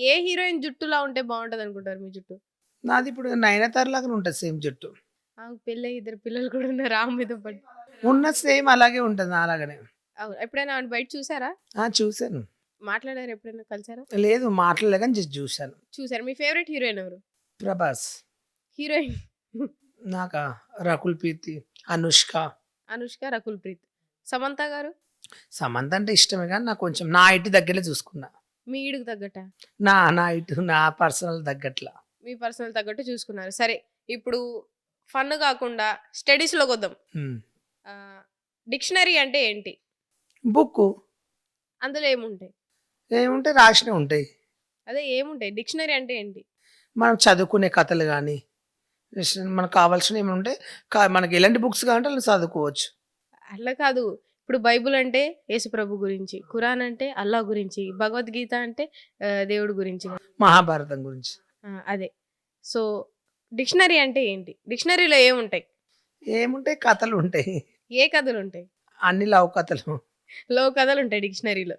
ఏ heroine జుట్టులా ఉంటే బాగుంటది అనుకుంటారు మీ జుట్టు? నాది ఇప్పుడు 'నయనతార' లాగానే ఉంటది సేమ్ జుట్టు. ఆమెకు పెళ్ళై 2 పిల్లలు కూడా ఉన్నారు ఆమె మీద పడి. ఉన్న సేమ్ అలాగే ఉంటది నాలాగానే. అవును. ఎప్పుడైనా ఆమెను బయట చూసారా? ఆ! చూసాను. మాట్లాడారా ఎప్పుడైనా కలిసారా? లేదు మాటలే గాని జస్ట్ చూసాను. చూసారు. మీ ఫేవరెట్ హీరోయిన్ ఎవరు? 'ప్రభాస్.' హీరోయిన్ నాకా 'రకుల్ ప్రీత్', 'అనుష్క'. అనుష్క, రకుల్ ప్రీత్. సమంత గారు? 'సమంత' అంటే ఇష్టమే గాని నాకు కొంచెం నా హైట్ తగ్గట్లే చూసుకున్నా. మీ ఈడుకు తగ్గట్టా? నా హైట్ నా పర్సనల్ తగ్గట్ల. మీ పర్సనల్ తగ్గట్టు చూసుకున్నారు. సరే. ఇప్పుడు ఫన్ గాకుండా స్టడీస్‌లోకొద్దాం. హ్మ్. డిక్షనరీ అంటే ఏంటి? బుక్కు అందులో ఏముంటాయి? ఏముంటాయి రాసినవి ఉంటాయి. అదే ఏముంటాయి? డిక్షనరీ అంటే ఏంటి? మనం చదువుకునే కథలు గాని, మనకు కావాల్సినవి ఏమైనా ఉంటే మనకి ఎలాంటి బుక్స్ కావాలంటే అలా చదువుకోవచ్చు. అట్లా కాదు. ఇప్పుడు బైబుల్ అంటే యేసుప్రభు గురించి, ఖురాన్ అంటే అల్లాహ్ గురించి, భగవద్గీత అంటే దేవుడి గురించి. 'మహాభారతం' గురించి. అదే. సో, డిక్షనరీ అంటే ఏంటి? డిక్షనరీలో ఏముంటాయి? ఏముంటాయి కథలుంటాయి. ఏ కథలుంటాయి? అన్ని లవ్ కథలు. కథలుంటాయి డిక్షనరీలో.